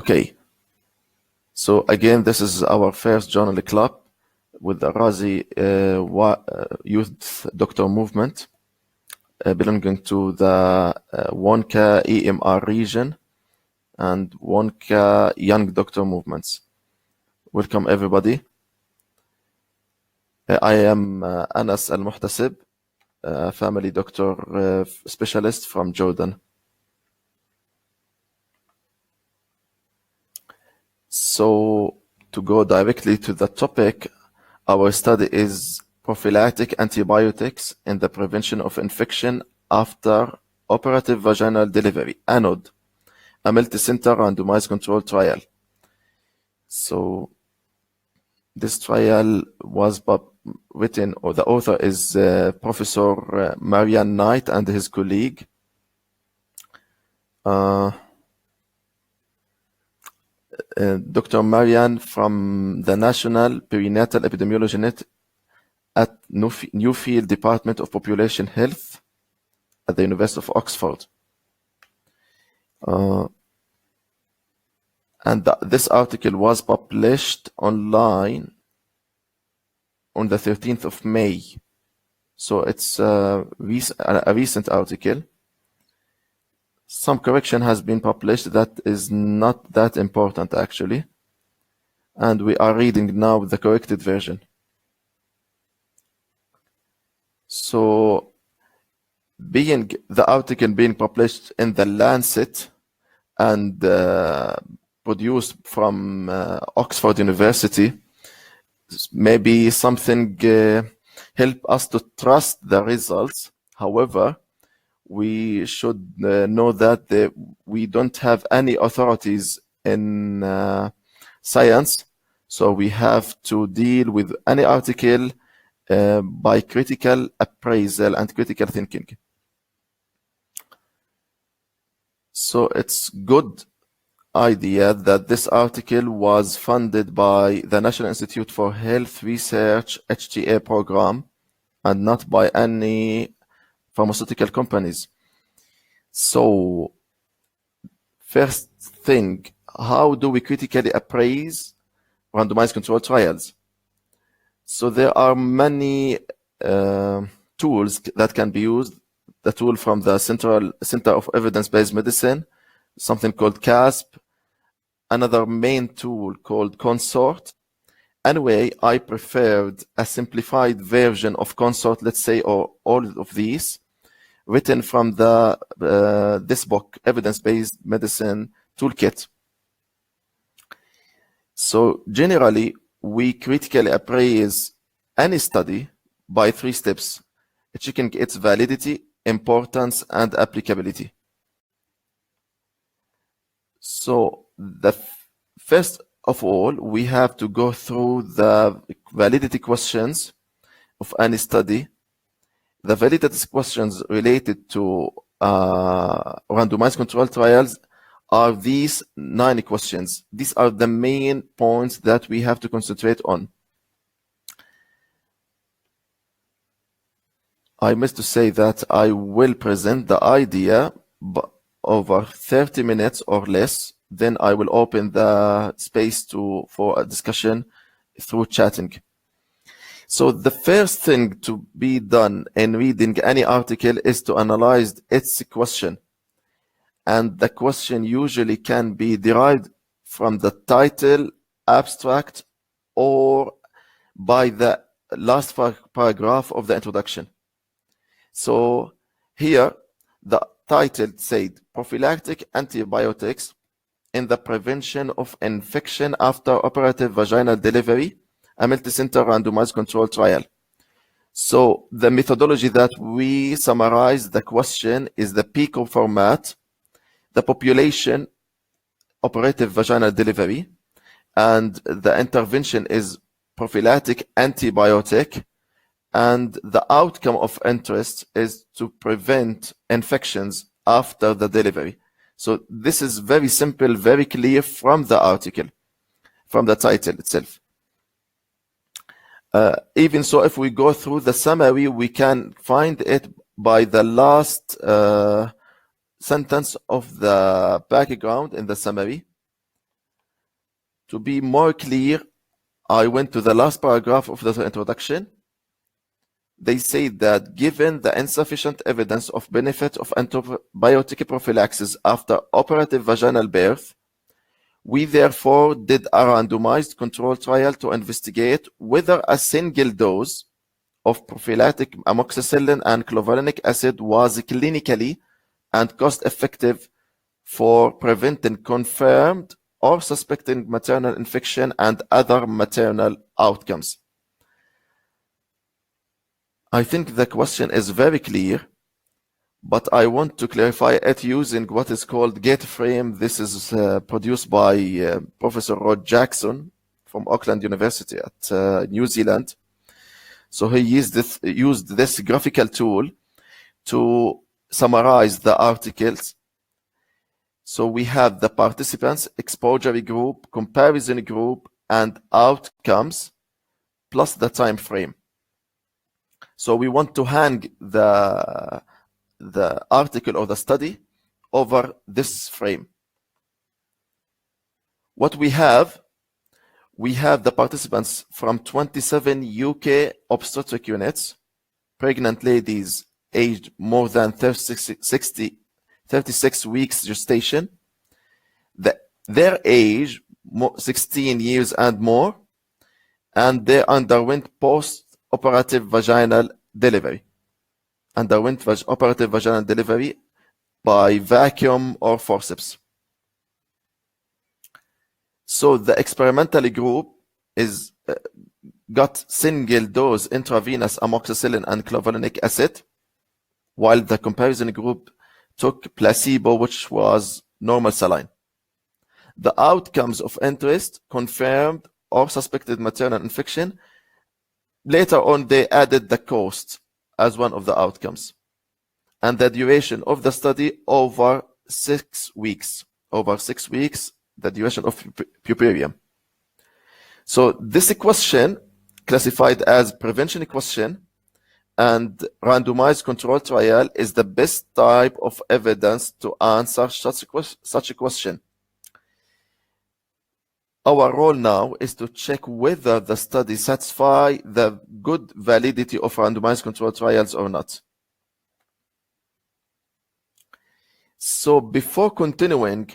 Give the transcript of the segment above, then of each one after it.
Okay, so again, this is our first journal club with the Al-Razi Youth Doctor Movement, belonging to the Wonka EMR region and Wonka Young Doctor Movements. Welcome everybody. I am Anas Almohtaseb, family doctor specialist from Jordan. So to go directly to the topic, our study is prophylactic antibiotics in the prevention of infection after operative vaginal delivery, ANODE, a multicentre randomised controlled trial. So this trial was written, or the author is Professor Marian Knight and his colleague. Dr. Marian from the National Perinatal Epidemiology Net at Newfield Department of Population Health at the University of Oxford. And this article was published online on the 13th of May. So it's a recent article. Some correction has been published that is not that important actually. And we are reading now the corrected version. So the article being published in the Lancet and produced from Oxford University, maybe something help us to trust the results. However, we should know that we don't have any authorities in science, so we have to deal with any article by critical appraisal and critical thinking. So it's good idea that this article was funded by the National Institute for Health Research HTA program and not by any pharmaceutical companies. So first thing, how do we critically appraise randomized controlled trials? So there are many tools that can be used. The tool from the Center of Evidence-Based Medicine, something called CASP, another main tool called Consort. Anyway, I preferred a simplified version of Consort, let's say, or all of these, written from this book, Evidence-Based Medicine Toolkit. So generally, we critically appraise any study by 3 steps: checking its validity, importance, and applicability. So the first of all, we have to go through the validity questions of any study. The validity questions related to randomized controlled trials are these 9 questions. These are the main points that we have to concentrate on. I must to say that I will present the idea over 30 minutes or less. Then I will open the space for a discussion through chatting. So the first thing to be done in reading any article is to analyze its question. And the question usually can be derived from the title, abstract, or by the last paragraph of the introduction. So here, the title said, Prophylactic Antibiotics in the Prevention of Infection After Operative Vaginal Delivery, a multicenter randomized controlled trial. So the methodology that we summarize the question is the PICO format, the population, operative vaginal delivery, and the intervention is prophylactic antibiotic, and the outcome of interest is to prevent infections after the delivery. So this is very simple, very clear from the article, from the title itself. Even so, if we go through the summary, we can find it by the last sentence of the background in the summary. To be more clear, I went to the last paragraph of the introduction. They say that given the insufficient evidence of benefit of antibiotic prophylaxis after operative vaginal birth, we therefore did a randomized control trial to investigate whether a single dose of prophylactic amoxicillin and clavulanic acid was clinically and cost-effective for preventing confirmed or suspected maternal infection and other maternal outcomes. I think the question is very clear, but I want to clarify it using what is called gate frame. This is produced by Professor Rod Jackson from Auckland University at New Zealand. So he used this graphical tool to summarize the articles. So we have the participants, exposure group, comparison group, and outcomes, plus the time frame. So we want to hang the article or the study over this frame. What we have the participants from 27 UK obstetric units, pregnant ladies aged more than 36 weeks gestation, their age 16 years and more, and they underwent post-operative vaginal delivery. Operative vaginal delivery by vacuum or forceps. So the experimental group got single dose intravenous amoxicillin and clavulanic acid, while the comparison group took placebo, which was normal saline. The outcomes of interest, confirmed or suspected maternal infection. Later on, they added the cost as one of the outcomes, and the duration of the study over 6 weeks. Over 6 weeks, the duration of puerperium. So this question, classified as prevention question and randomized control trial, is the best type of evidence to answer such a question. Our role now is to check whether the study satisfies the good validity of randomized control trials or not. So before continuing,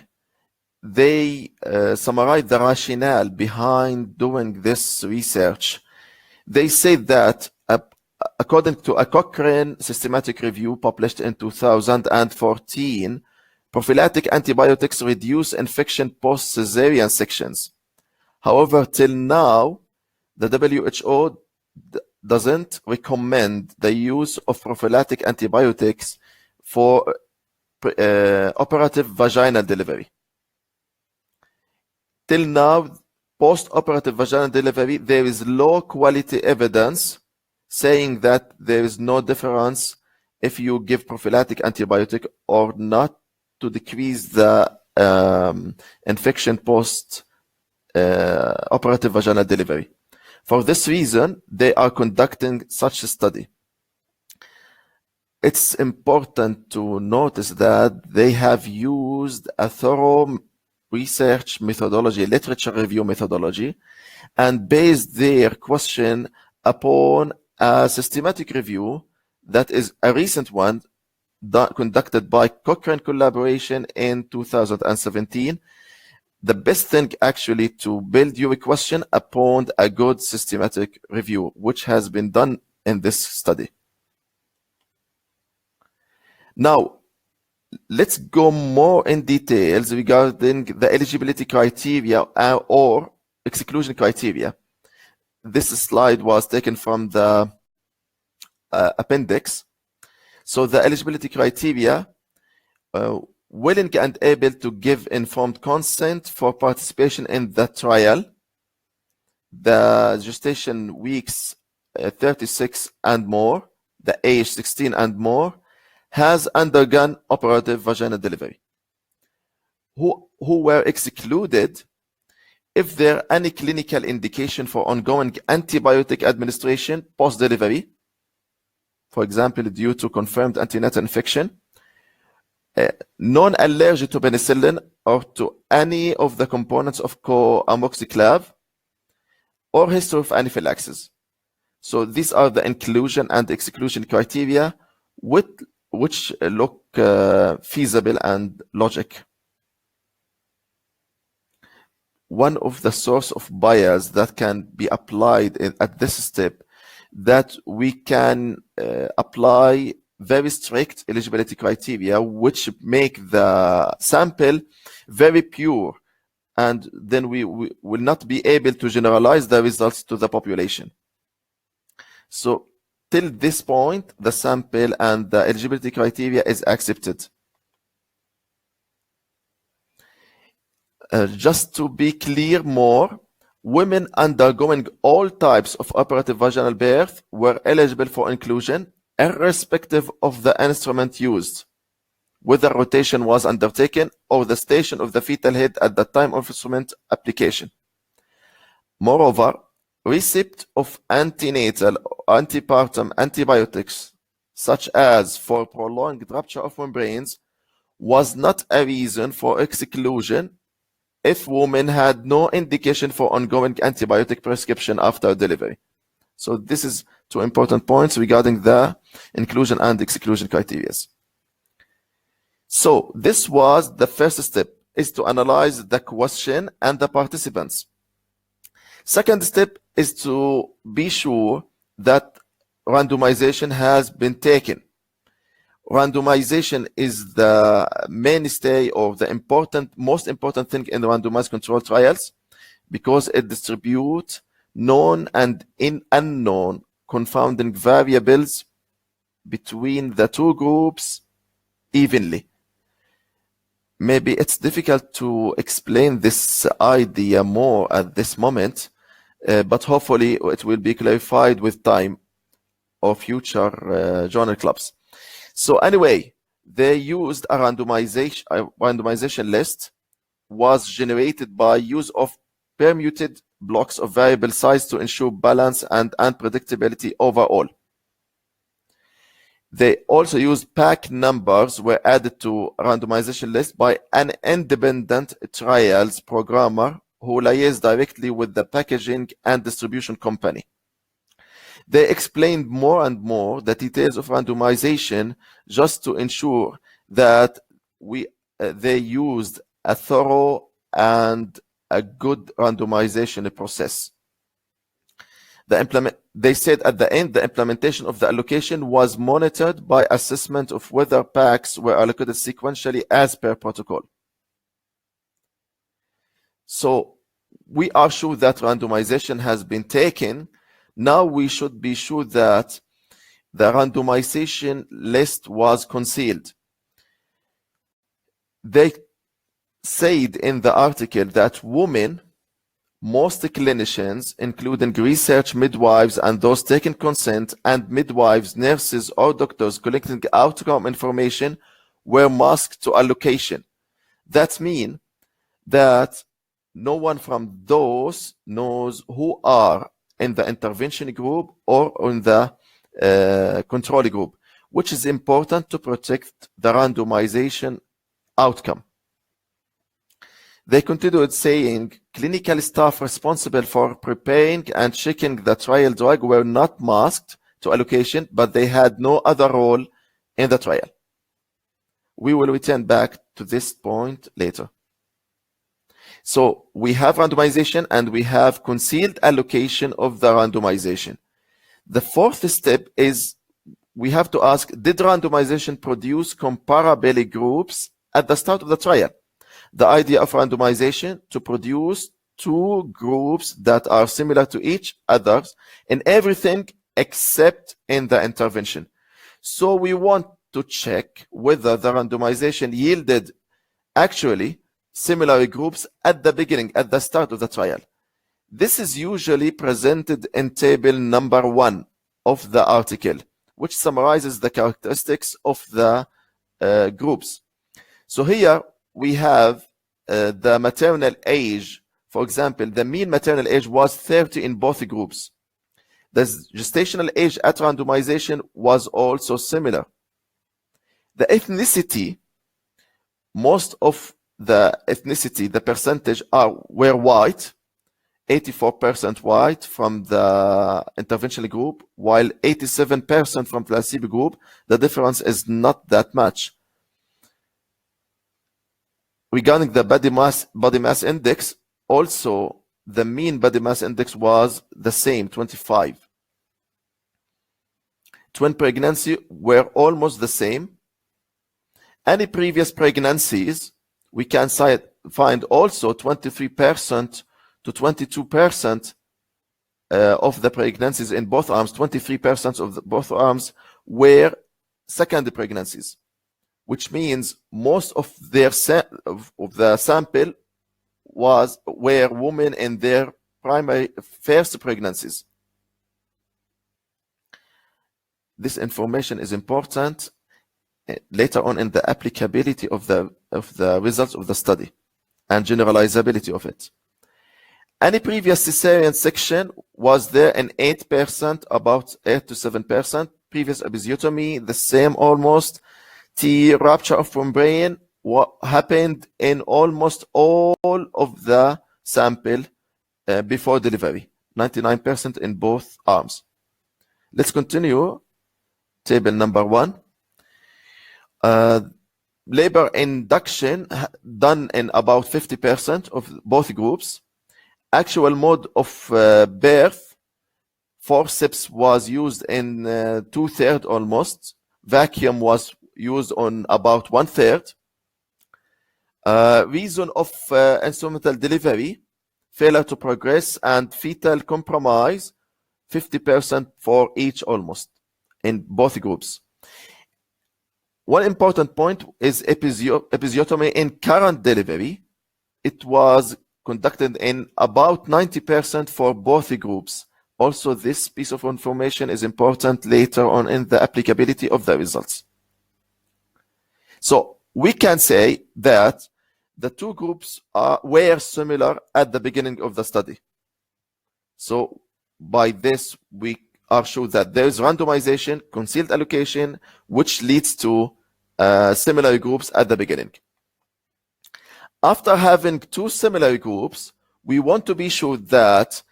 they summarize the rationale behind doing this research. They say that according to a Cochrane systematic review published in 2014, prophylactic antibiotics reduce infection post-cesarean sections. However, till now, the WHO doesn't recommend the use of prophylactic antibiotics for operative vaginal delivery. Till now, post-operative vaginal delivery, there is low quality evidence saying that there is no difference if you give prophylactic antibiotic or not to decrease the infection post operative vaginal delivery. For this reason, they are conducting such a study. It's important to notice that they have used a thorough research methodology, literature review methodology, and based their question upon a systematic review that is a recent one conducted by Cochrane collaboration in 2017. The best thing actually to build your question upon a good systematic review, which has been done in this study. Now, let's go more in details regarding the eligibility criteria or exclusion criteria. This slide was taken from the appendix. So the eligibility criteria, willing and able to give informed consent for participation in the trial, the gestation weeks 36 and more, the age 16 and more, has undergone operative vaginal delivery. Who were excluded if there any clinical indication for ongoing antibiotic administration post-delivery, for example, due to confirmed antenatal infection, non-allergic to penicillin or to any of the components of co-amoxiclav, or history of anaphylaxis. So these are the inclusion and exclusion criteria which look feasible and logic. One of the source of bias that can be applied at this step, that we can apply very strict eligibility criteria which make the sample very pure, and then we will not be able to generalize the results to the population. So till this point, the sample and the eligibility criteria is accepted. Just to be clear more, women undergoing all types of operative vaginal birth were eligible for inclusion, irrespective of the instrument used, whether rotation was undertaken or the station of the fetal head at the time of instrument application. Moreover, receipt of antenatal or antepartum antibiotics, such as for prolonged rupture of membranes, was not a reason for exclusion if women had no indication for ongoing antibiotic prescription after delivery. So this is two important points regarding the inclusion and exclusion criteria. So this was the first step, is to analyze the question and the participants. Second step is to be sure that randomization has been taken. Randomization is the mainstay or the most important thing in the randomized control trials, because it distributes known and unknown confounding variables between the two groups evenly. Maybe it's difficult to explain this idea more at this moment, but hopefully it will be clarified with time or future journal clubs. So anyway, they used a randomization list was generated by use of permuted blocks of variable size to ensure balance and unpredictability overall. They also used pack numbers were added to randomization list by an independent trials programmer who liaised directly with the packaging and distribution company. They explained more and more the details of randomization just to ensure that they used a thorough and a good randomization process. They said at the end, the implementation of the allocation was monitored by assessment of whether packs were allocated sequentially as per protocol. So we are sure that randomization has been taken. Now we should be sure that the randomization list was concealed. They said in the article that women, most clinicians, including research midwives and those taking consent, and midwives, nurses, or doctors collecting outcome information, were masked to allocation. That means that no one from those knows who are in the intervention group or in the control group, which is important to protect the randomization outcome. They continued saying, clinical staff responsible for preparing and checking the trial drug were not masked to allocation, but they had no other role in the trial. We will return back to this point later. So we have randomization and we have concealed allocation of the randomization. The fourth step is we have to ask, did randomization produce comparable groups at the start of the trial? The idea of randomization to produce two groups that are similar to each other in everything except in the intervention. So we want to check whether the randomization yielded actually similar groups at the beginning, at the start of the trial. This is usually presented in table number 1 of the article, which summarizes the characteristics of the groups. So here we have the maternal age. For example, the mean maternal age was 30 in both groups. The gestational age at randomization was also similar. The ethnicity most of the ethnicity, the percentage were white, 84% white from the intervention group, while 87% from placebo group. The difference is not that much. Regarding the body mass index, also the mean body mass index was the same, 25. Twin pregnancy were almost the same. Any previous pregnancies, we can find also 23% to 22% of the pregnancies in both arms, 23% of both arms were second pregnancies, which means most of the sample were women in their primary first pregnancies. This information is important later on in the applicability of the results of the study and generalizability of it. Any previous cesarean section was there in 8%, about 8 to 7%. Previous episiotomy, the same almost. T rupture of membrane, what happened in almost all of the sample before delivery, 99% in both arms. Let's continue. Table number 1. Labor induction done in about 50% of both groups. Actual mode of birth, forceps was used in 2/3 almost. Vacuum was used on about 1/3. Reason of instrumental delivery, failure to progress and fetal compromise, 50% for each almost in both groups. One important point is episiotomy in current delivery. It was conducted in about 90% for both groups. Also, this piece of information is important later on in the applicability of the results. So we can say that the two groups were similar at the beginning of the study. So by this, we are sure that there is randomization, concealed allocation, which leads to similar groups at the beginning. After having two similar groups, we want to be sure that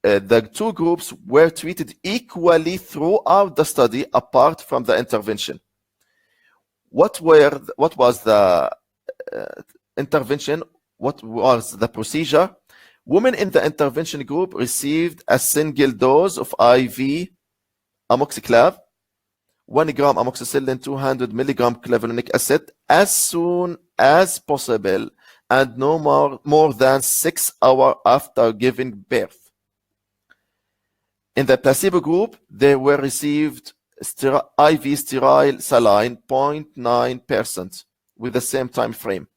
the two groups were treated equally throughout the study apart from the intervention. What was the intervention? What was the procedure? Women in the intervention group received a single dose of IV amoxiclav, 1 gram amoxicillin, 200 milligram clavulanic acid as soon as possible and no more than 6 hours after giving birth. In the placebo group, they were received IV sterile saline 0.9% with the same time frame.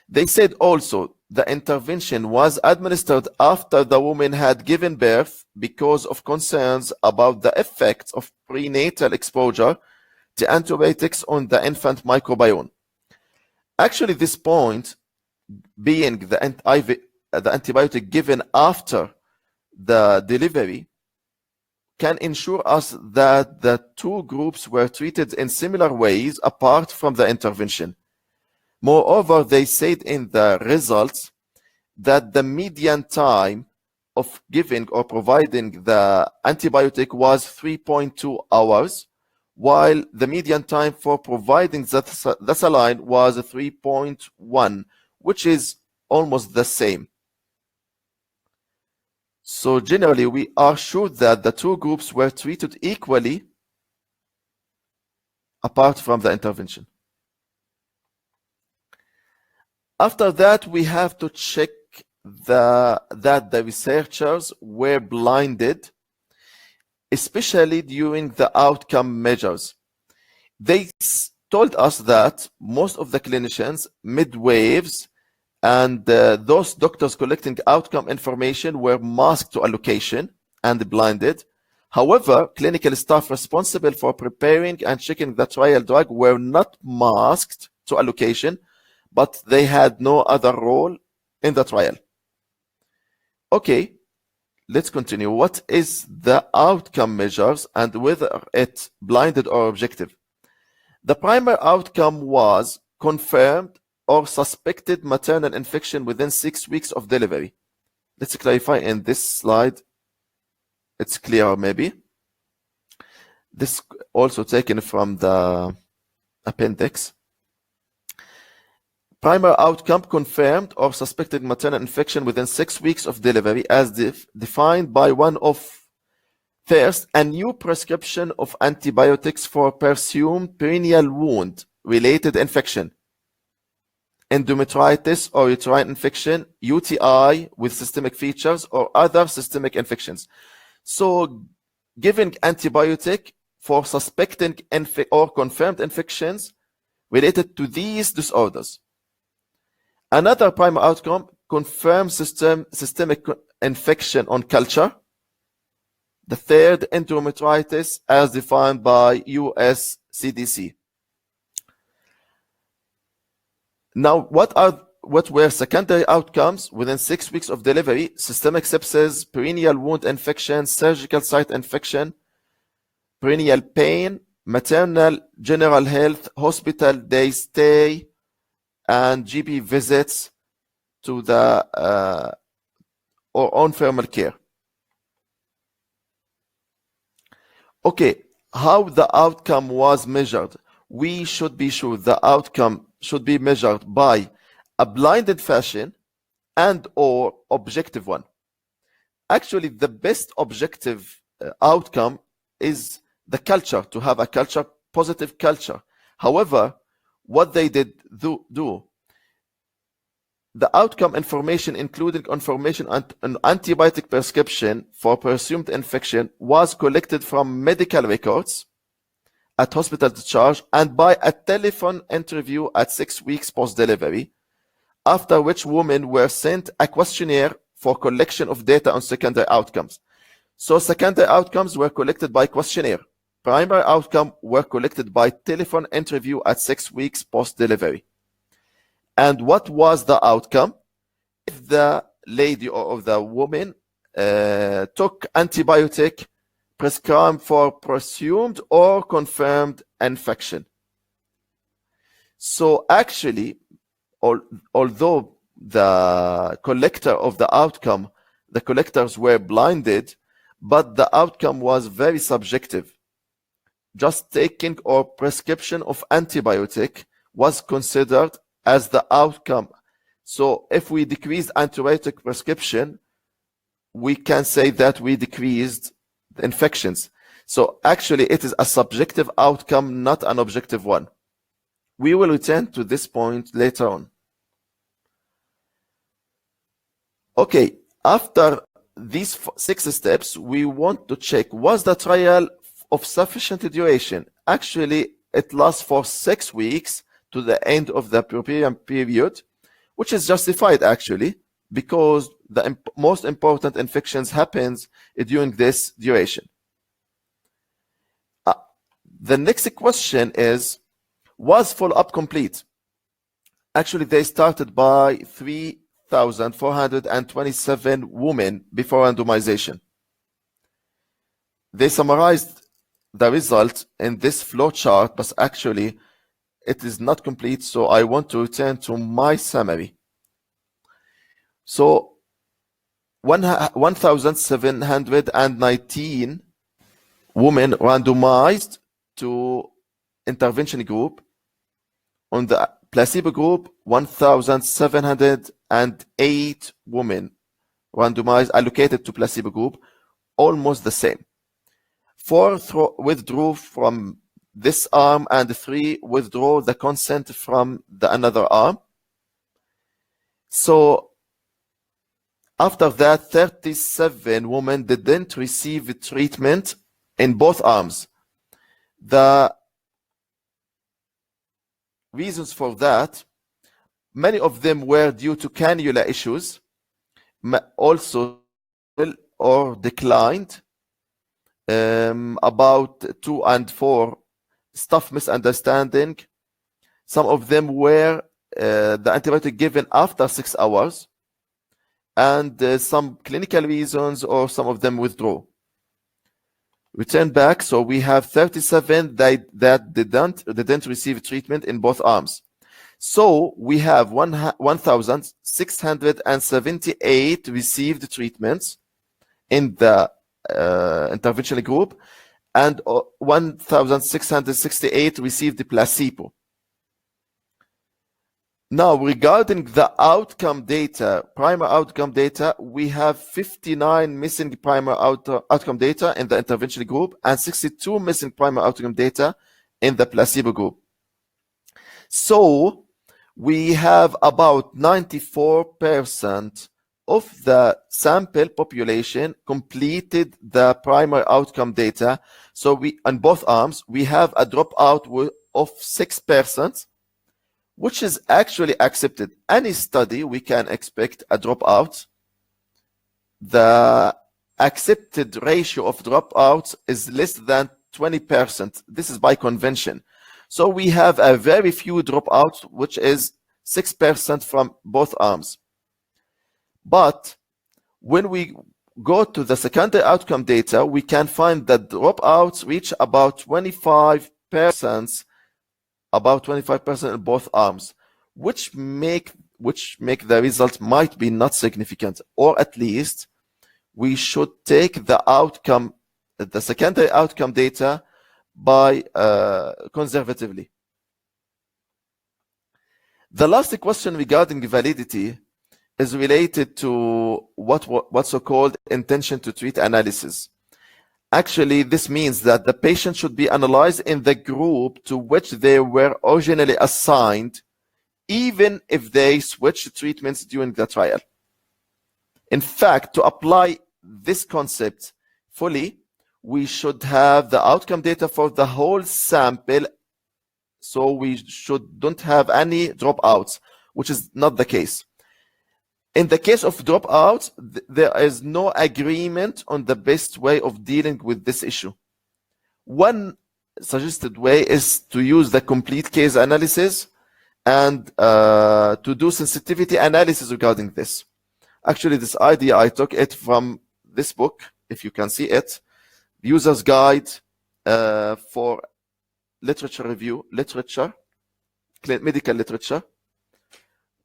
They said also the intervention was administered after the woman had given birth because of concerns about the effects of prenatal exposure to antibiotics on the infant microbiome. Actually, this point being the antibiotic given after the delivery can ensure us that the two groups were treated in similar ways apart from the intervention. Moreover, they said in the results that the median time of giving or providing the antibiotic was 3.2 hours, while the median time for providing the saline was 3.1, which is almost the same. So generally, we are sure that the two groups were treated equally apart from the intervention. After that, we have to check that the researchers were blinded, especially during the outcome measures. They told us that most of the clinicians, midwives, and those doctors collecting outcome information were masked to allocation and blinded. However, clinical staff responsible for preparing and checking the trial drug were not masked to allocation, but they had no other role in the trial. Okay, let's continue. What is the outcome measures and whether it's blinded or objective? The primary outcome was confirmed or suspected maternal infection within 6 weeks of delivery. Let's clarify in this slide. It's clearer maybe. This also taken from the appendix. Primary outcome, confirmed or suspected maternal infection within 6 weeks of delivery as defined by one of, first, a new prescription of antibiotics for presumed perineal wound related infection, endometritis or uterine infection, UTI with systemic features, or other systemic infections. So giving antibiotic for suspecting or confirmed infections related to these disorders. Another primary outcome, confirmed systemic infection on culture. The third, endometritis as defined by US CDC. Now, what were secondary outcomes within 6 weeks of delivery? Systemic sepsis, perineal wound infection, surgical site infection, perineal pain, maternal general health, hospital day stay, and GP visits to the or on thermal care. Okay, how the outcome was measured? We should be sure the outcome should be measured by a blinded fashion and or objective one. Actually, the best objective outcome is the culture, to have a culture, positive culture. However, what they did do, the outcome information, including information on an antibiotic prescription for presumed infection, was collected from medical records at hospital discharge and by a telephone interview at 6 weeks post-delivery, after which women were sent a questionnaire for collection of data on secondary outcomes. So secondary outcomes were collected by questionnaire. Primary outcome were collected by telephone interview at 6 weeks post-delivery. And what was the outcome? If the lady or the woman took antibiotic prescribed for presumed or confirmed infection. So actually, although the collector of the outcome, the collectors were blinded, but the outcome was very subjective. Just taking or prescription of antibiotic was considered as the outcome. So if we decreased antibiotic prescription, we can say that we decreased the infections. So actually it is a subjective outcome, not an objective one. We will return to this point later on. Okay, after these 6 steps, we want to check, was the trial of sufficient duration? Actually, it lasts for 6 weeks to the end of the puerperian period, which is justified actually, because the most important infections happens during this duration. The next question is, was follow-up complete? Actually, they started by 3,427 women before randomization. They summarized the result in this flow chart, but actually it is not complete, so I want to return to my summary. So 1,719 women randomized to intervention group. On the placebo group, 1,708 women randomized allocated to placebo group, almost the same. 4 withdrew from this arm and 3 withdraw the consent from the another arm. So after that, 37 women didn't receive treatment in both arms. The reasons for that, many of them were due to cannula issues, also or declined. About 2 and 4, staff misunderstanding. Some of them were the antibiotic given after 6 hours, and some clinical reasons, or some of them withdraw. Return back, so we have 37 that didn't receive treatment in both arms. So we have 1,678 received treatments in the interventional group, and 1,668 received the placebo. Now, regarding the outcome data, primary outcome data, we have 59 missing primary outcome data in the interventional group and 62 missing primary outcome data in the placebo group. So we have about 94% of the sample population completed the primary outcome data. So we, on both arms, we have a dropout of 6%, which is actually accepted. Any study, we can expect a dropout. The accepted ratio of dropouts is less than 20%. This is by convention. So we have a very few dropouts, which is 6% from both arms. But when we go to the secondary outcome data, we can find that dropouts reach about 25%, in both arms, which make the result might be not significant, or at least we should take the outcome, the secondary outcome data by conservatively. The last question regarding validity is related to what's so-called intention to treat analysis. Actually, this means that the patient should be analyzed in the group to which they were originally assigned, even if they switched treatments during the trial. In fact, to apply this concept fully, we should have the outcome data for the whole sample, so we don't have any dropouts, which is not the case. In the case of dropouts, there is no agreement on the best way of dealing with this issue. One suggested way is to use the complete case analysis and to do sensitivity analysis regarding this. Actually, this idea, I took it from this book, if you can see it, User's Guide for Literature Review, Medical Literature,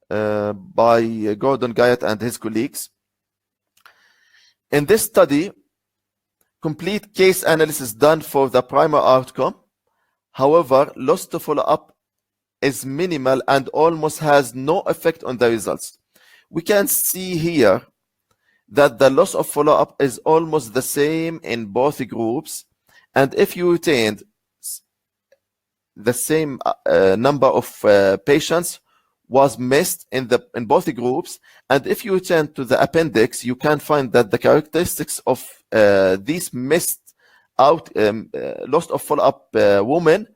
by Gordon Guyatt and his colleagues. In this study, complete case analysis done for the primary outcome. However, loss to follow-up is minimal and almost has no effect on the results. We can see here that the loss of follow-up is almost the same in both groups, and if you retained the same number of patients was missed in both groups, and if you return to the appendix, you can find that the characteristics of these missed out lost of follow-up women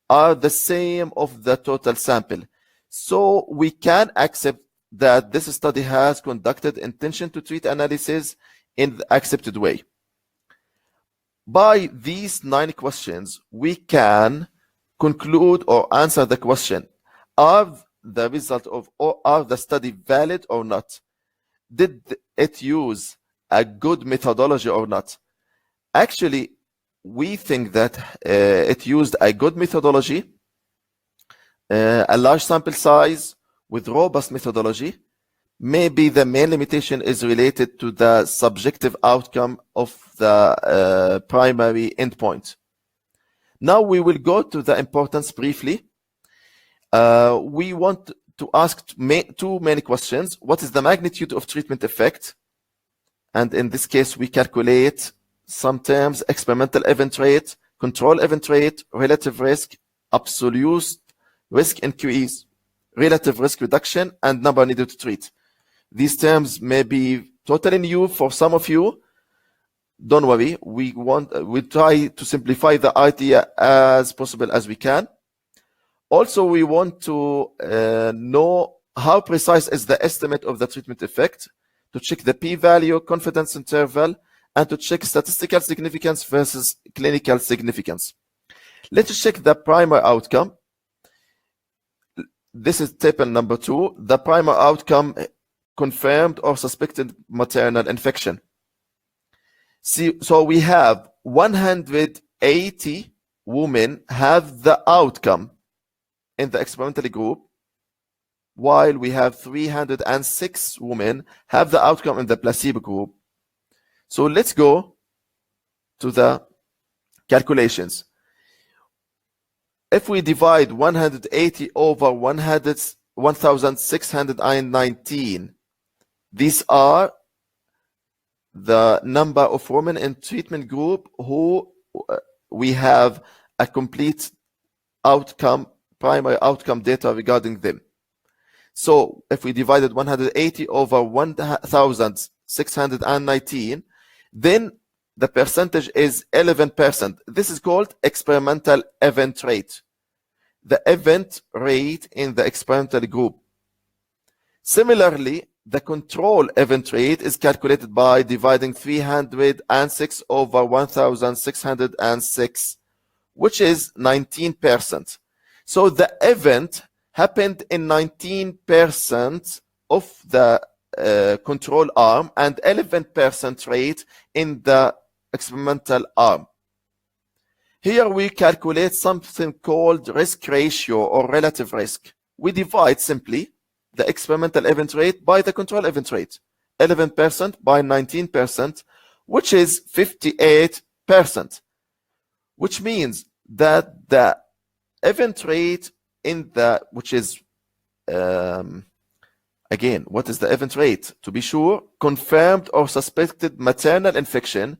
are the same of the total sample. So we can accept that this study has conducted intention to treat analysis in the accepted way. By these 9 questions, we can conclude or answer the question: are the result of, or are the study valid or not? Did it use a good methodology or not? Actually, we think that it used a good methodology, a large sample size with robust methodology. Maybe the main limitation is related to the subjective outcome of the primary endpoint. Now we will go to the importance briefly. We want to ask two main questions. What is the magnitude of treatment effect? And in this case, we calculate some terms: experimental event rate, control event rate, relative risk, absolute risk increase, relative risk reduction, and number needed to treat. These terms may be totally new for some of you. Don't worry, we try to simplify the idea as possible as we can. Also, we want to know how precise is the estimate of the treatment effect, to check the p-value, confidence interval, and to check statistical significance versus clinical significance. Let's check the primary outcome. This is table number 2. The primary outcome: confirmed or suspected maternal infection. See, so we have 180 women have the outcome in the experimental group, while we have 306 women have the outcome in the placebo group. So let's go to the calculations. If we divide 180 over 1,619, these are the number of women in treatment group who we have a complete outcome, primary outcome data regarding them. So if we divided 180 over 1,619, then the percentage is 11%. This is called experimental event rate, the event rate in the experimental group. Similarly, the control event rate is calculated by dividing 306 over 1,606, which is 19%. So the event happened in 19% of the control arm and 11% rate in the experimental arm. Here we calculate something called risk ratio or relative risk. We divide simply the experimental event rate by the control event rate, 11% by 19%, which is 58%, which means that the event rate in the, which is, again, what is the event rate? To be sure, confirmed or suspected maternal infection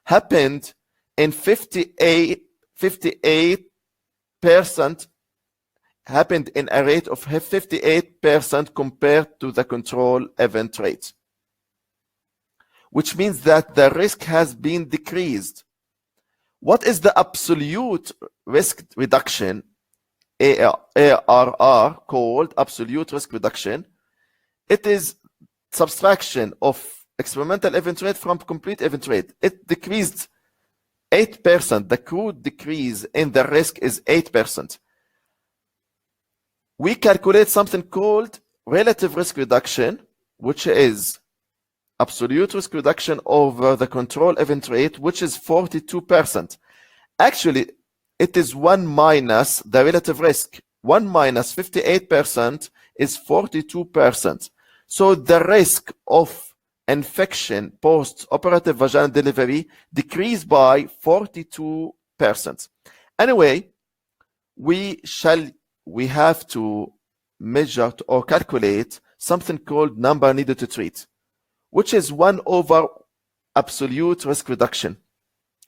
happened in 58% happened in a rate of 58% compared to the control event rate, which means that the risk has been decreased. What is the absolute risk reduction, ARR, called absolute risk reduction? It is subtraction of experimental event rate from complete event rate. It decreased 8%. The crude decrease in the risk is 8%. We calculate something called relative risk reduction, which is absolute risk reduction over the control event rate, which is 42%. Actually, it is 1 minus the relative risk. 1 minus 58% is 42%. So the risk of infection post-operative vaginal delivery decreased by 42%. Anyway, we have to measure or calculate something called number needed to treat, which is 1 over absolute risk reduction.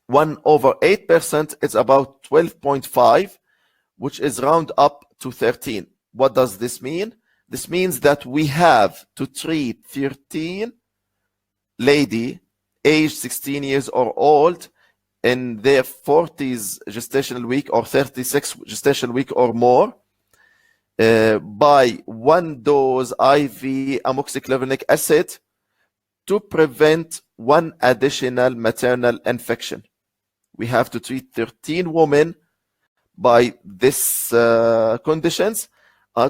1 over 8% is about 12.5, which is round up to 13. What does this mean? This means that we have to treat 13 lady aged 16 years or old in their 40s gestational week or 36 gestational week or more by 1 dose IV amoxiclavinic acid to prevent 1 additional maternal infection. We have to treat 13 women by these conditions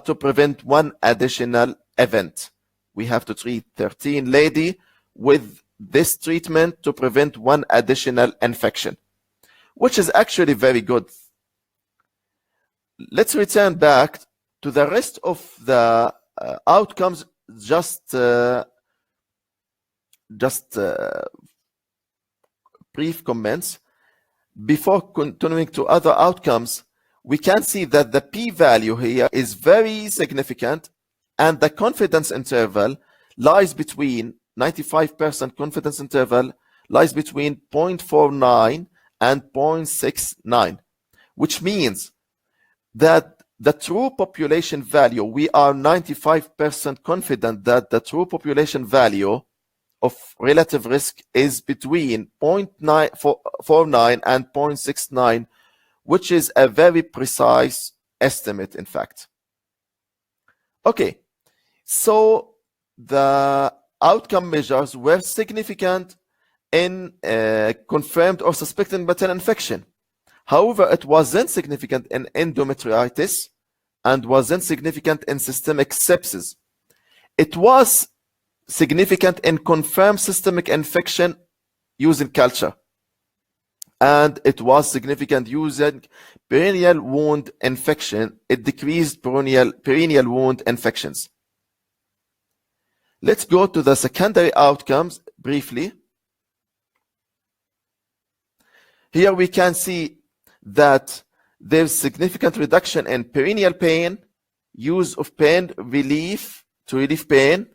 to prevent 1 additional event. We have to treat 13 lady with this treatment to prevent 1 additional infection, which is actually very good. Let's return back to the rest of the outcomes, just brief comments. Before continuing to other outcomes, we can see that the p-value here is very significant and the confidence interval lies between 95% confidence interval lies between 0.49 and 0.69, which means that the true population value, we are 95% confident that the true population value of relative risk is between 0.49 and 0.69, which is a very precise estimate, in fact. Okay, so the outcome measures were significant in confirmed or suspected maternal infection. However, it wasn't significant in endometritis and wasn't significant in systemic sepsis. It was significant in confirmed systemic infection using culture. and it was significant using perineal wound infection. It decreased perineal wound infections. Let's go to the secondary outcomes briefly. Here we can see that there's significant reduction in perineal pain, use of pain relief to relieve pain.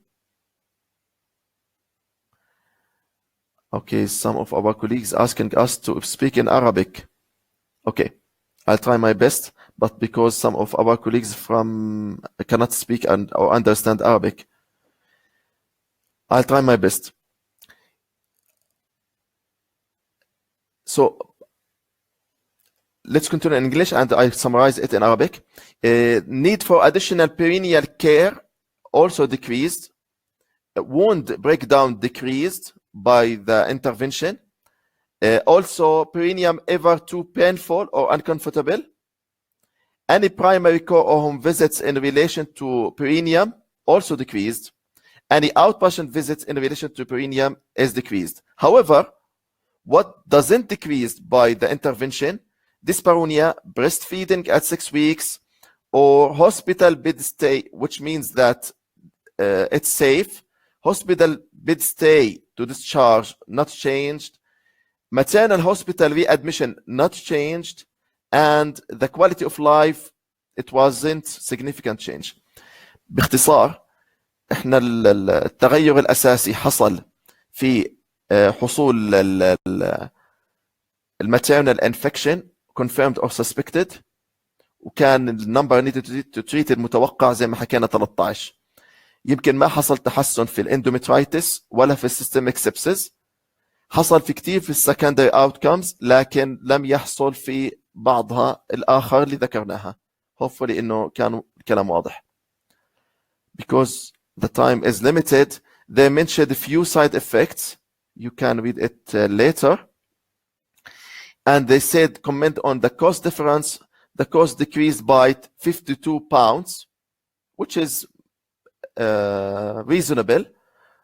Okay, some of our colleagues asking us to speak in Arabic. Okay, I'll try my best, but because some of our colleagues cannot speak or understand Arabic, I'll try my best. So let's continue in English and I summarize it in Arabic. Need for additional perineal care also decreased. Wound breakdown decreased by the intervention. Also, perineum ever too painful or uncomfortable. Any primary care or home visits in relation to perineum also decreased. Any outpatient visits in relation to perineum is decreased. However, what doesn't decrease by the intervention? Dyspareunia, breastfeeding at 6 weeks, or hospital bed stay, which means that it's safe. Hospital bed stay to discharge, not changed. Maternal hospital readmission, not changed. And the quality of life, it wasn't significant change. باختصار احنا التغير الأساسي حصل في حصول maternal infection confirmed or suspected، وكان النمبر needed to treat المتوقع زي ما حكينا 13. يمكن ما حصل تحسن في الاندوميترايتس ولا في السيستميك سيبسيس. حصل في كتير في السكندري اوتكمز لكن لم يحصل في بعضها الآخر اللي ذكرناها. hopefully إنه كان الكلام واضح. Because the time is limited, they mentioned a few side effects. You can read it later. And they said, comment on the cost difference. The cost decreased by 52 pounds, which is reasonable,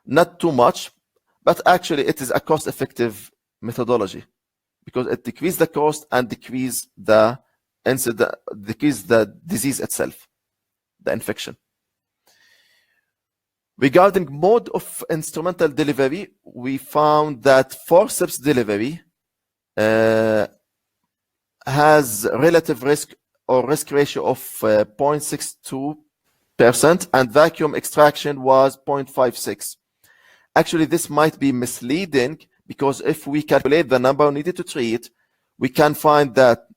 not too much, but actually it is a cost-effective methodology because it decreased the cost and decreased the incident, decreased the disease itself, the infection. Regarding mode of instrumental delivery, we found that forceps delivery has relative risk or risk ratio of 0.62% and vacuum extraction was 0.56. Actually, this might be misleading because if we calculate the number needed to treat, we can find that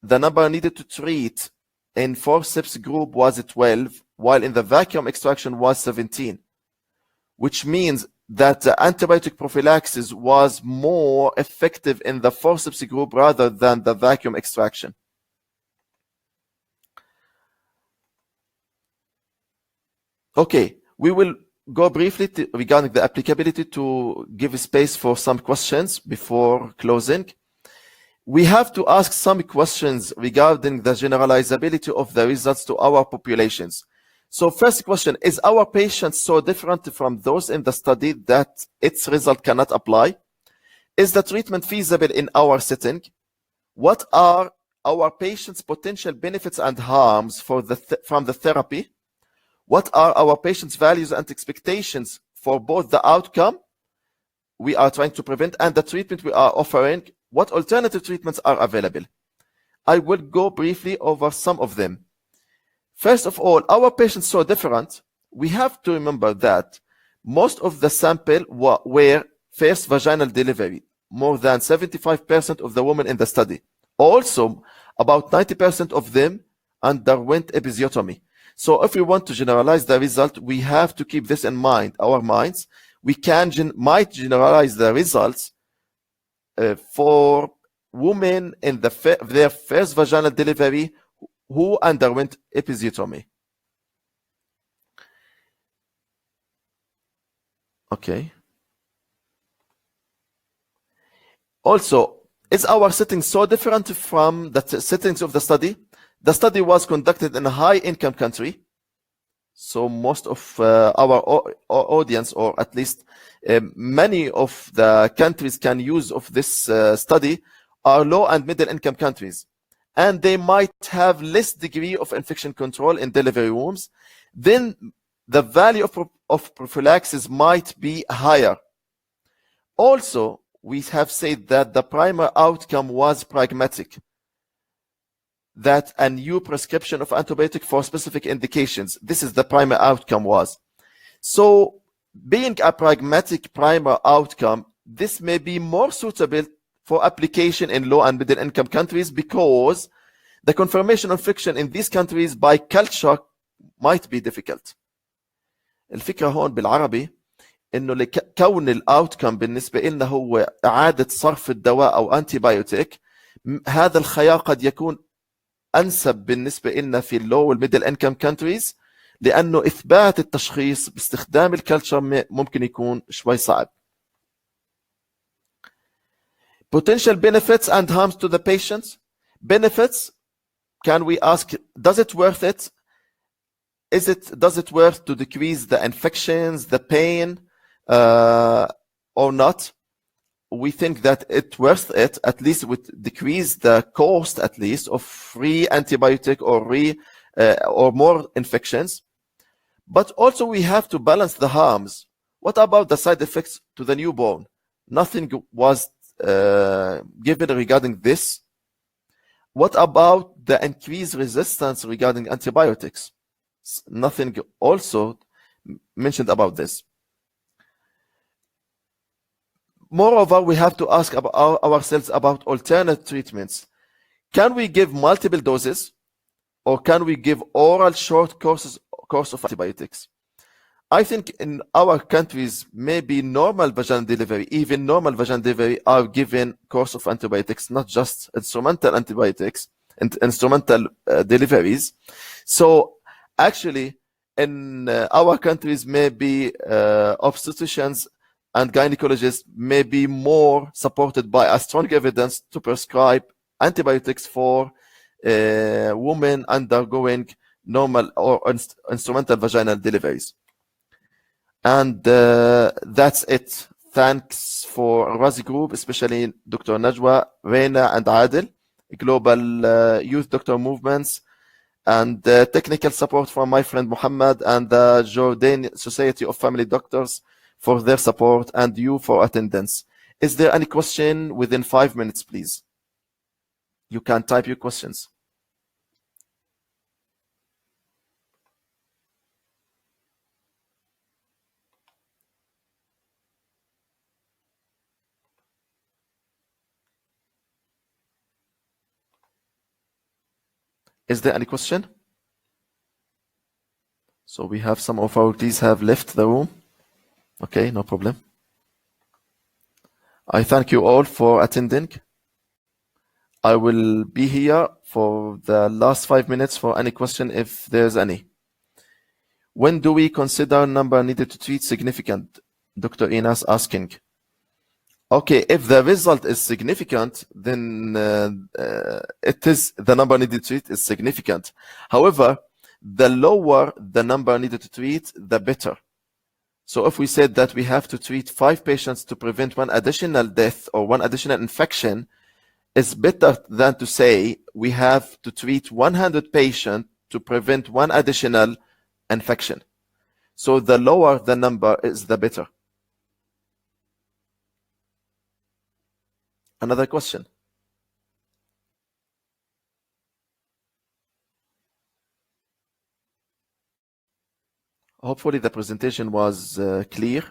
the number needed to treat in forceps group was 12, while in the vacuum extraction was 17, which means that the antibiotic prophylaxis was more effective in the forceps group rather than the vacuum extraction. Okay, we will go briefly regarding the applicability to give space for some questions before closing. We have to ask some questions regarding the generalizability of the results to our populations. So first question, is our patient so different from those in the study that its result cannot apply? Is the treatment feasible in our setting? What are our patients' potential benefits and harms from the therapy? What are our patients' values and expectations for both the outcome we are trying to prevent and the treatment we are offering? What alternative treatments are available? I will go briefly over some of them. First of all, our patients so different. We have to remember that most of the sample were first vaginal delivery, more than 75% of the women in the study. Also, about 90% of them underwent episiotomy. So if we want to generalize the result, we have to keep this in mind, our minds. We might generalize the results for women in their first vaginal delivery who underwent episiotomy. Okay. Also, is our setting so different from the settings of the study? The study was conducted in a high-income country, so most of our audience, or at least many of the countries can use of this study are low and middle income countries, and they might have less degree of infection control in delivery rooms, then the value of prophylaxis might be higher. Also, we have said that the primary outcome was pragmatic, that a new prescription of antibiotic for specific indications, this is the primary outcome was. So being a pragmatic primary outcome, this may be more suitable for application in low and middle income countries because the confirmation of infection in these countries by culture might be difficult. الفكرة هون بالعربي انه لكون الاوتكم بالنسبة لنا هو اعادة صرف الدواء او انتيبيوتيك، هذا الخيار قد يكون انسب بالنسبة لنا في اللو والميدل انكم كانتريز، لانه اثبات التشخيص باستخدام الكلتشر ممكن يكون شوي صعب. Potential benefits and harms to the patients. Benefits, can we ask, does it worth it? Does it worth to decrease the infections, the pain, or not? We think that it's worth it, at least with decrease the cost, at least, of free antibiotic or more infections. But also we have to balance the harms. What about the side effects to the newborn? Nothing was given regarding this. What about the increased resistance regarding antibiotics? Nothing also mentioned about this. Moreover, we have to ask ourselves about alternate treatments. Can we give multiple doses, or can we give oral short course of antibiotics? I think in our countries, maybe normal vaginal delivery, even normal vaginal delivery are given course of antibiotics, not just instrumental antibiotics and instrumental deliveries. So actually, in our countries, maybe obstetricians and gynecologists may be more supported by a strong evidence to prescribe antibiotics for women undergoing normal or instrumental vaginal deliveries. And that's it. Thanks for Al-Razi Group, especially Dr. Najwa, Reina, and Adil, global youth doctor movements, and technical support from my friend Muhammad and the Jordan Society of Family Doctors for their support, and you for attendance. Is there any question within 5 minutes, please? You can type your questions. Is there any question? So we have some of our attendees have left the room. Okay, no problem. I thank you all for attending. I will be here for the last 5 minutes for any question if there's any. When do we consider number needed to treat significant? Dr. Inas asking. Okay, if the result is significant, then it is the number needed to treat is significant. However, the lower the number needed to treat, the better. So if we said that we have to treat 5 patients to prevent 1 additional death or 1 additional infection, it's better than to say we have to treat 100 patients to prevent 1 additional infection. So the lower the number is, the better. Another question? Hopefully the presentation was clear.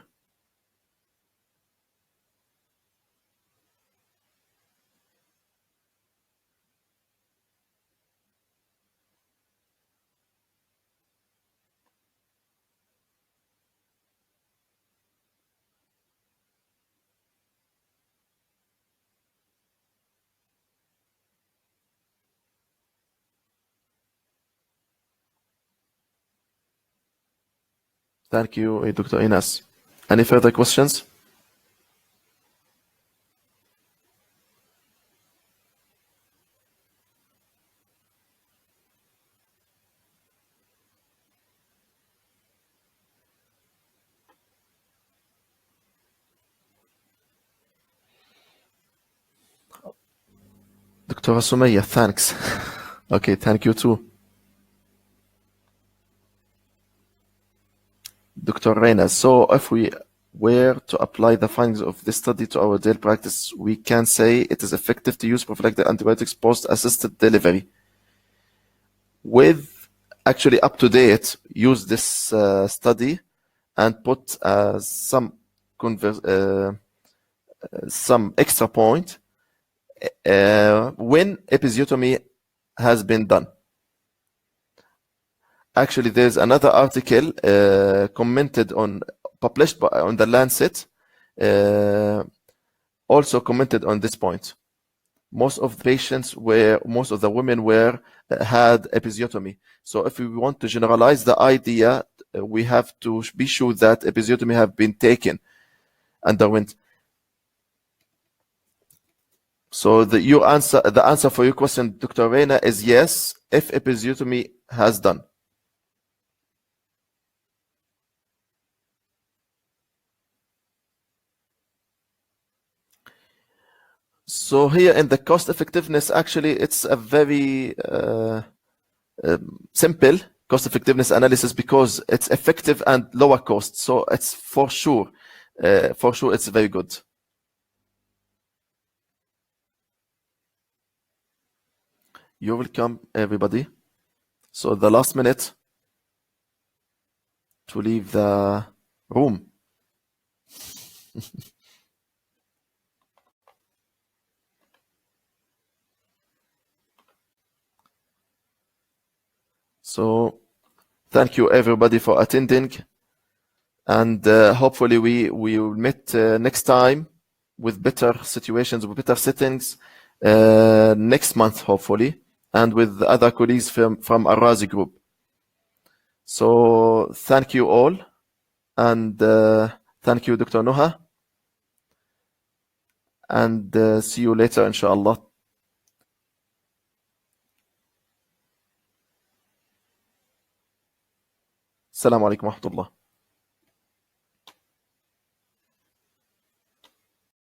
Thank you, Dr. Inas. Any further questions? Dr. Sumaya, thanks. Okay, thank you too. Dr. Reina, so if we were to apply the findings of this study to our daily practice, we can say it is effective to use prophylactic antibiotics post-assisted delivery. With actually up to date, use this study and put some extra point when episiotomy has been done. Actually, there's another article published on the Lancet, also commented on this point. Most of the women had episiotomy. So if we want to generalize the idea, we have to be sure that episiotomy have been underwent. So the answer for your question, Dr. Reina, is yes, if episiotomy has done. So here in the cost effectiveness, actually, it's a very simple cost effectiveness analysis because it's effective and lower cost. So it's for sure it's very good. You're welcome, everybody. So the last minute to leave the room. So thank you everybody for attending, and hopefully we will meet next time with better situations, with better settings next month, hopefully, and with other colleagues from Al-Razi group. So thank you all, and thank you, Dr. Noha, and see you later, inshallah. السلام عليكم ورحمة الله.